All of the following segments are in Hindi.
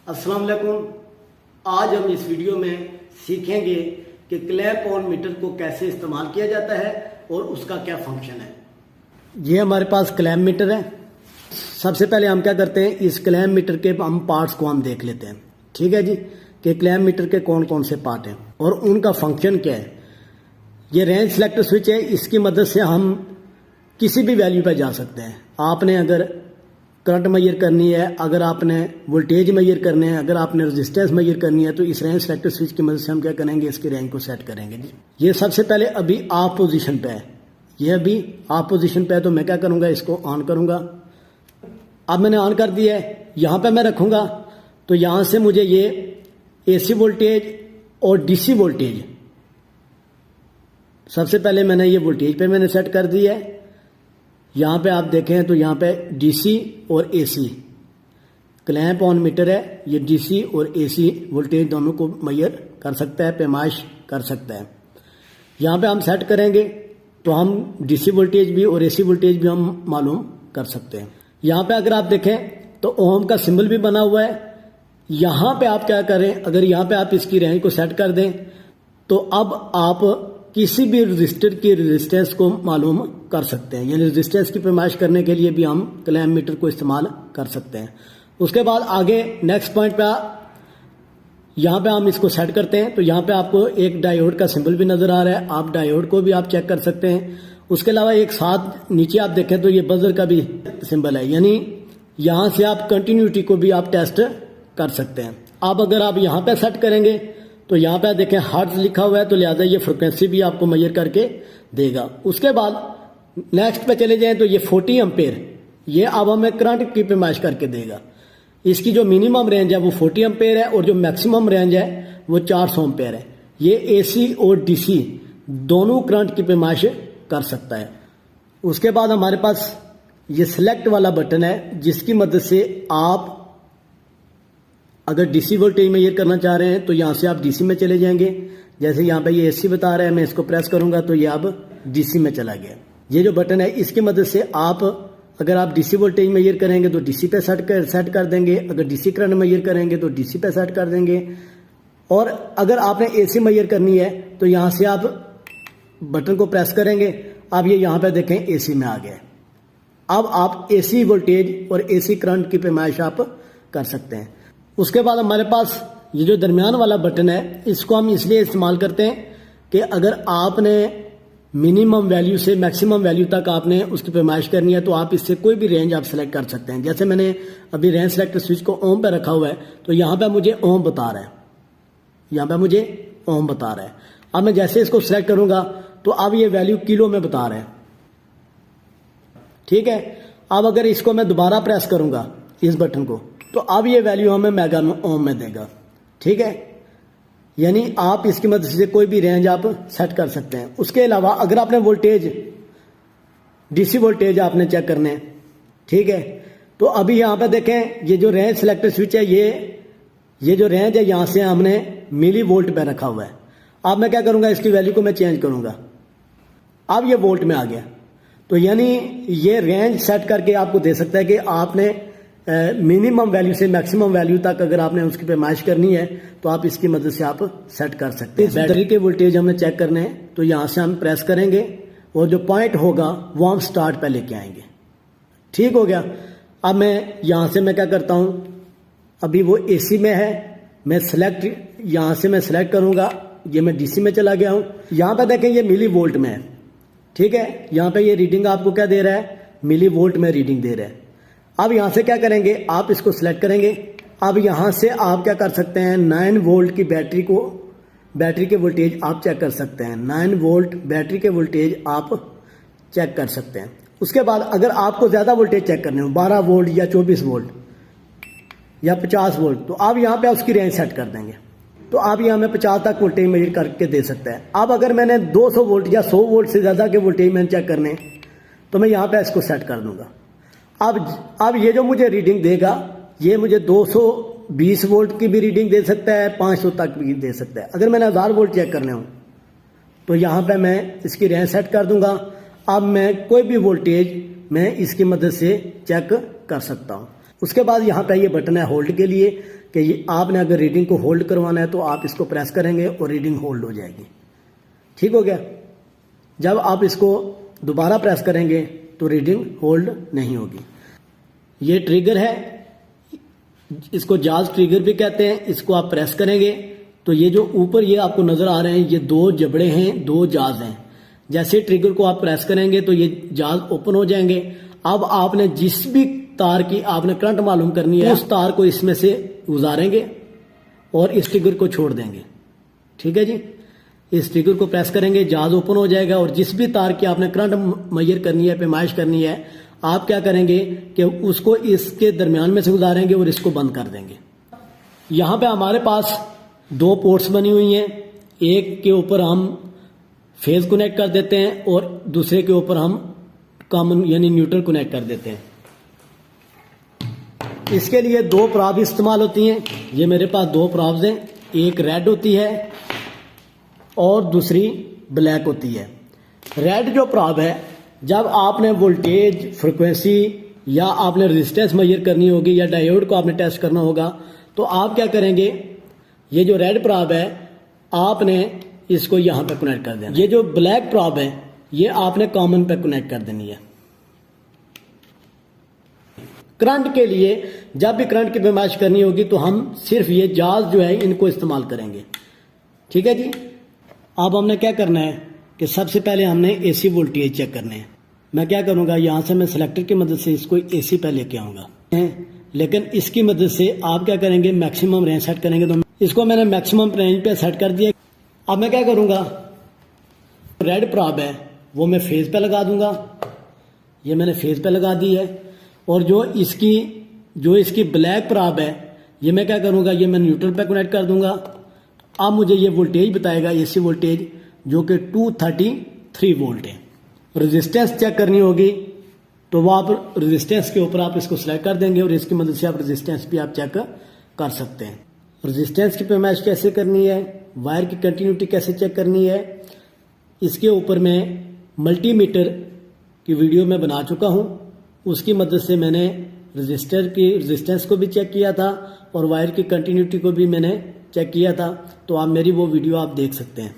अस्सलाम वालेकुम। आज हम इस वीडियो में सीखेंगे कि क्लैंप ऑन मीटर को कैसे इस्तेमाल किया जाता है और उसका क्या फंक्शन है। ये हमारे पास क्लैंप मीटर है। सबसे पहले हम क्या करते हैं, इस क्लैंप मीटर के हम पार्ट्स को हम देख लेते हैं। ठीक है जी, कि क्लैंप मीटर के कौन कौन से पार्ट हैं और उनका फंक्शन क्या है। ये रेंज सेलेक्टर स्विच है, इसकी मदद से हम किसी भी वैल्यू पर जा सकते हैं। आपने अगर करंट मेजर करनी है, अगर आपने वोल्टेज मेजर करने हैं, अगर आपने रेजिस्टेंस मेजर करनी है, तो इस रेंज सेलेक्टर स्विच की मदद से हम क्या करेंगे, इसकी रेंज को सेट करेंगे जी। ये सबसे पहले अभी ऑफ पोजीशन पे है, ये अभी ऑफ पोजीशन पे है, तो मैं क्या करूंगा, इसको ऑन करूंगा। अब मैंने ऑन कर दिया है, यहां पे मैं रखूंगा तो यहां से मुझे ये एसी वोल्टेज और डीसी वोल्टेज, सबसे पहले मैंने ये वोल्टेज पे मैंने सेट कर दिया है। यहाँ पे आप देखें तो यहाँ पे डीसी और एसी क्लैंप ऑन मीटर है, ये डीसी और एसी वोल्टेज दोनों को मेजर कर सकता है, पैमाइश कर सकता है। यहाँ पे हम सेट करेंगे तो हम डीसी वोल्टेज भी और एसी वोल्टेज भी हम मालूम कर सकते हैं। यहाँ पे अगर आप देखें तो ओम का सिंबल भी बना हुआ है। यहाँ पे आप क्या करें, अगर यहाँ पे आप इसकी रेंज को सेट कर दें तो अब आप किसी भी रजिस्टर की रेजिस्टेंस को मालूम कर सकते हैं, यानी रेजिस्टेंस की पैमाइश करने के लिए भी हम क्लैंप मीटर को इस्तेमाल कर सकते हैं। उसके बाद आगे नेक्स्ट पॉइंट पे यहाँ पे हम इसको सेट करते हैं तो यहाँ पे आपको एक डायोड का सिंबल भी नजर आ रहा है, आप डायोड को भी आप चेक कर सकते हैं। उसके अलावा एक साथ नीचे आप देखें तो ये बजर का भी सिंबल है, यानी यहाँ से आप कंटिन्यूटी को भी आप टेस्ट कर सकते हैं। अब अगर आप यहाँ पे सेट करेंगे तो यहाँ पे देखें हर्ट्ज लिखा हुआ है, तो लिहाजा ये फ्रिक्वेंसी भी आपको मेजर करके देगा। उसके बाद नेक्स्ट पे चले जाएं तो ये 40 एम्पेयर, ये अब हमें करंट की पैमाइश करके देगा। इसकी जो मिनिमम रेंज है वो 40 एम्पेयर है और जो मैक्सिमम रेंज है वो 400 एम्पेयर है। ये एसी और डीसी दोनों करंट की पैमाइश कर सकता है। उसके बाद हमारे पास ये सिलेक्ट वाला बटन है, जिसकी मदद से आप अगर डीसी वोल्टेज मेजर करना चाह रहे हैं तो यहाँ से आप डीसी में चले जाएंगे। जैसे यहाँ पे ये एसी बता रहा है, मैं इसको प्रेस करूंगा तो ये अब डीसी में चला गया। ये जो बटन है इसकी मदद से आप अगर आप डीसी वोल्टेज मेजर करेंगे तो डीसी पे सेट कर देंगे, अगर डीसी करंट मेजर करेंगे तो डीसी पे सेट कर देंगे। और अगर आपने एसी मेजर करनी है तो यहाँ से आप बटन को प्रेस करेंगे, अब ये यहाँ पे देखें एसी में आ गया। अब आप एसी वोल्टेज और एसी करंट की पैमाइश आप कर सकते हैं। उसके बाद हमारे पास ये जो दरमियान वाला बटन है, इसको हम इसलिए इस्तेमाल करते हैं कि अगर आपने मिनिमम वैल्यू से मैक्सिमम वैल्यू तक आपने उसकी पैमाइश करनी है तो आप इससे कोई भी रेंज आप सेलेक्ट कर सकते हैं। जैसे मैंने अभी रेंज सेलेक्टर स्विच को ओम पे रखा हुआ है तो यहाँ पे मुझे ओम बता रहा है, यहाँ पे मुझे ओम बता रहा है। अब मैं जैसे इसको सिलेक्ट करूंगा तो अब ये वैल्यू किलो में बता रहा है। ठीक है, अब अगर इसको मैं दोबारा प्रेस करूंगा इस बटन को तो अब ये वैल्यू हमें मेगा ओम में देगा। ठीक है, यानी आप इसकी मदद से कोई भी रेंज आप सेट कर सकते हैं। उसके अलावा अगर आपने वोल्टेज डीसी वोल्टेज आपने चेक करने हैं, ठीक है, तो अभी यहाँ पे देखें ये जो रेंज सिलेक्टर स्विच है, ये जो रेंज है यहाँ से हमने मिली वोल्ट पे रखा हुआ है। अब मैं क्या करूंगा, इसकी वैल्यू को मैं चेंज करूंगा, अब ये वोल्ट में आ गया। तो यानी ये रेंज सेट करके आपको दे सकता है कि आपने मिनिमम वैल्यू से मैक्सिमम वैल्यू तक अगर आपने उसकी पैमाइश करनी है तो आप इसकी मदद से आप सेट कर सकते हैं। बैटरी के वोल्टेज हमें चेक करने हैं तो यहाँ से हम प्रेस करेंगे और जो पॉइंट होगा वो हम स्टार्ट पे लेके आएंगे। ठीक हो गया। अब मैं यहाँ से मैं क्या करता हूँ, अभी वो एसी में है, मैं सिलेक्ट यहाँ से मैं सिलेक्ट करूंगा, ये मैं डीसी में चला गया हूँ। यहाँ पे देखें ये मिली वोल्ट में है। ठीक है, यहाँ पे ये रीडिंग आपको क्या दे रहा है, मिली वोल्ट में रीडिंग दे रहा है। अब यहां से क्या करेंगे, आप इसको सिलेक्ट करेंगे। अब यहां से आप क्या कर सकते हैं, 9 वोल्ट की बैटरी के वोल्टेज आप चेक कर सकते हैं। 9 वोल्ट बैटरी के वोल्टेज आप चेक कर सकते हैं। उसके बाद अगर आपको ज्यादा वोल्टेज चेक करने हो, 12 वोल्ट या 24 वोल्ट या 50 वोल्ट, तो आप यहां पे उसकी रेंज सेट कर देंगे। तो आप यहां में 50 तक वोल्टेज मेजर करके दे सकता है। अब अगर मैंने 200 वोल्ट या 100 वोल्ट से ज्यादा के वोल्टेज मैंने चेक करने तो मैं यहां पे इसको सेट कर दूंगा। अब ये जो मुझे रीडिंग देगा, ये मुझे 220 वोल्ट की भी रीडिंग दे सकता है, 500 तक भी दे सकता है। अगर मैंने 1000 वोल्ट चेक करने हो तो यहाँ पे मैं इसकी रेंज सेट कर दूंगा। अब मैं कोई भी वोल्टेज मैं इसकी मदद से चेक कर सकता हूँ। उसके बाद यहाँ पे ये बटन है होल्ड के लिए कि ये आपने अगर रीडिंग को होल्ड करवाना है तो आप इसको प्रेस करेंगे और रीडिंग होल्ड हो जाएगी। ठीक हो गया। जब आप इसको दोबारा प्रेस करेंगे तो रीडिंग होल्ड नहीं होगी। ये ट्रिगर है, इसको जाज ट्रिगर भी कहते हैं। इसको आप प्रेस करेंगे तो ये जो ऊपर ये आपको नजर आ रहे हैं ये 2 जबड़े हैं, 2 जाज हैं। जैसे ट्रिगर को आप प्रेस करेंगे तो ये जाज ओपन हो जाएंगे। अब आपने जिस भी तार की आपने करंट मालूम करनी है उस तार को इसमें से गुजारेंगे और इस ट्रिगर को छोड़ देंगे। ठीक है जी। इस ट्रिगर को प्रेस करेंगे, जाज ओपन हो जाएगा और जिस भी तार की आपने करंट मेजर करनी है, पैमाइश करनी है, आप क्या करेंगे कि उसको इसके दरमियान में से गुजारेंगे और इसको बंद कर देंगे। यहां पे हमारे पास 2 पोर्ट्स बनी हुई हैं। एक के ऊपर हम फेज कनेक्ट कर देते हैं और दूसरे के ऊपर हम कॉमन यानी न्यूट्रल कनेक्ट कर देते हैं। इसके लिए 2 प्रॉब इस्तेमाल होती हैं। ये मेरे पास 2 प्रॉब्स हैं, एक रेड होती है और दूसरी ब्लैक होती है। रेड जो प्रॉब है, जब आपने वोल्टेज, फ्रिक्वेंसी या आपने रेजिस्टेंस मेजर करनी होगी या डायोड को आपने टेस्ट करना होगा तो आप क्या करेंगे, ये जो रेड प्रॉब है आपने इसको यहां पे कनेक्ट कर देना। ये जो ब्लैक प्रॉब है ये आपने कॉमन पे कनेक्ट कर देनी है। करंट के लिए जब भी करंट की पैमाइश करनी होगी तो हम सिर्फ ये जाज जो है इनको इस्तेमाल करेंगे। ठीक है जी। अब हमने क्या करना है कि सबसे पहले हमने एसी वोल्टेज चेक करने हैं। मैं क्या करूंगा, यहां से मैं सिलेक्टर की मदद से इसको एसी पे लेके आऊंगा, लेकिन इसकी मदद से आप क्या करेंगे, मैक्सिमम रेंज सेट करेंगे। तो इसको मैंने मैक्सिमम रेंज पे सेट कर दिया। अब मैं क्या करूंगा, रेड प्रॉब है वो मैं फेज पे लगा दूंगा। ये मैंने फेज पे लगा दी है। और जो इसकी ब्लैक प्रॉब है ये मैं क्या करूंगा, ये मैं न्यूट्रल पे कनेक्ट कर दूंगा। अब मुझे ये वोल्टेज बताएगा, एसी वोल्टेज, जो कि 233 वोल्ट है। रेजिस्टेंस चेक करनी होगी तो वो आप रेजिस्टेंस के ऊपर आप इसको सिलेक्ट कर देंगे और इसकी मदद से आप रेजिस्टेंस भी आप चेक कर सकते हैं। रेजिस्टेंस की पैमाइश कैसे करनी है, वायर की कंटिन्यूटी कैसे चेक करनी है, इसके ऊपर मैं मल्टीमीटर की वीडियो में बना चुका हूं। उसकी मदद से मैंने रजिस्टर की रेजिस्टेंस को भी चेक किया था और वायर की कंटिन्यूटी को भी मैंने चेक किया था। तो आप मेरी वो वीडियो आप देख सकते हैं।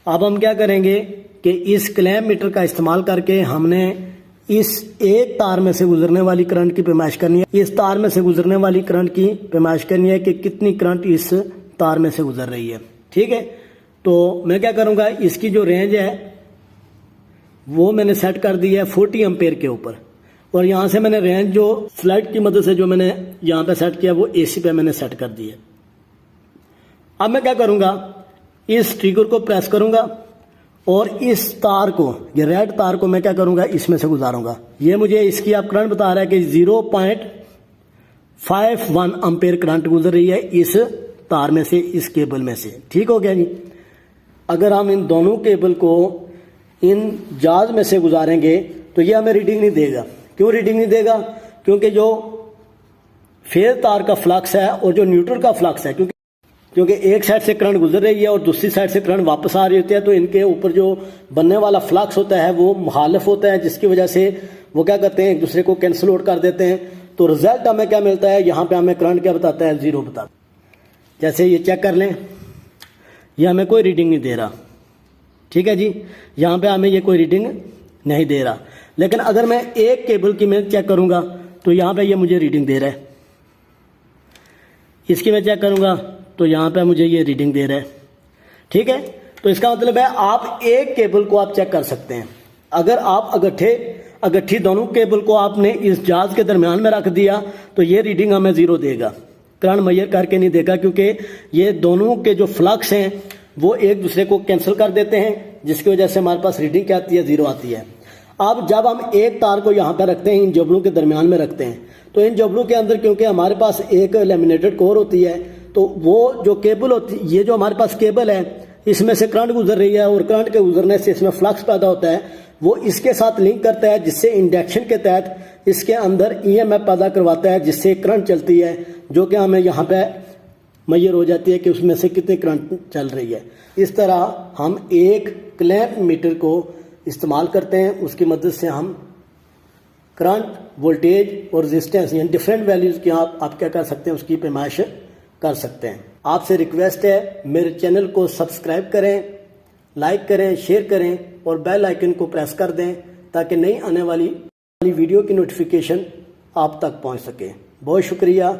अब हम क्या करेंगे कि इस क्लैंप मीटर का इस्तेमाल करके हमने इस एक तार में से गुजरने वाली करंट की पैमाइश करनी है। इस तार में से गुजरने वाली करंट की पैमाइश करनी है कि कितनी करंट इस तार में से गुजर रही है। ठीक है। तो मैं क्या करूंगा, इसकी जो रेंज है वो मैंने सेट कर दी है 40 एम्पेयर के ऊपर। और यहां से मैंने रेंज जो स्लाइड की मदद से जो मैंने यहां पे सेट किया वो एसी पे मैंने सेट कर दी है। अब मैं क्या करूंगा, इस ट्रिगर को प्रेस करूंगा और इस तार को, ये रेड तार को मैं क्या करूंगा, इसमें से गुजारूंगा। ये मुझे इसकी आप करंट बता रहा है कि 0.51 एम्पेयर करंट गुजर रही है इस तार में से, इस केबल में से। ठीक हो गया जी। अगर हम इन दोनों केबल को इन जाज में से गुजारेंगे तो ये हमें रीडिंग नहीं देगा। क्यों रीडिंग नहीं देगा, क्योंकि जो फेज तार का फ्लक्स है और जो न्यूट्रल का फ्लक्स है, क्योंकि एक साइड से करंट गुजर रही है और दूसरी साइड से करंट वापस आ रही होती है, तो इनके ऊपर जो बनने वाला फ्लक्स होता है वो मुखालिफ होता है, जिसकी वजह से वो क्या करते हैं, एक दूसरे को कैंसिल आउट कर देते हैं। तो रिजल्ट हमें क्या मिलता है, यहाँ पे हमें करंट क्या बताता है, 0 बताता है। जैसे ये चेक कर लें, ये हमें कोई रीडिंग नहीं दे रहा। ठीक है जी। यहाँ पे हमें ये कोई रीडिंग नहीं दे रहा। लेकिन अगर मैं एक केबल की मैं चेक करूंगा तो यहाँ पे ये मुझे रीडिंग दे रहा है। इसकी मैं चेक करूंगा तो यहाँ पे मुझे ये रीडिंग दे रहा है। ठीक है। तो इसका मतलब है आप एक केबल को आप चेक कर सकते हैं। अगर आप अगट्ठी दोनों केबल को आपने इस जाज के दरमियान में रख दिया तो ये रीडिंग हमें 0 देगा, करंट मेजर करके नहीं देगा, क्योंकि ये दोनों के जो फ्लक्स हैं वो एक दूसरे को कैंसिल कर देते हैं, जिसकी वजह से हमारे पास रीडिंग क्या आती है, 0 आती है। अब जब हम एक तार को यहाँ पर रखते हैं, इन जबड़ों के दरमियान में रखते हैं, तो इन जबड़ों के अंदर क्योंकि हमारे पास एक लैमिनेटेड कोर होती है, तो वो जो केबल होती, ये जो हमारे पास केबल है इसमें से करंट गुजर रही है और करंट के गुजरने से इसमें फ्लक्स पैदा होता है, वो इसके साथ लिंक करता है, जिससे इंडक्शन के तहत इसके अंदर ईएमएफ पैदा करवाता है, जिससे करंट चलती है, जो कि हमें यहाँ पे मेजर हो जाती है कि उसमें से कितनी करंट चल रही है। इस तरह हम एक क्लैंप मीटर को इस्तेमाल करते हैं, उसकी मदद से हम करंट वोल्टेज और रेजिस्टेंस यानी डिफरेंट वैल्यूज़ की आप क्या कर सकते हैं, उसकी पैमाइश कर सकते हैं। आपसे रिक्वेस्ट है मेरे चैनल को सब्सक्राइब करें, लाइक करें, शेयर करें और बेल आइकन को प्रेस कर दें ताकि नई आने वाली वीडियो की नोटिफिकेशन आप तक पहुंच सके। बहुत शुक्रिया।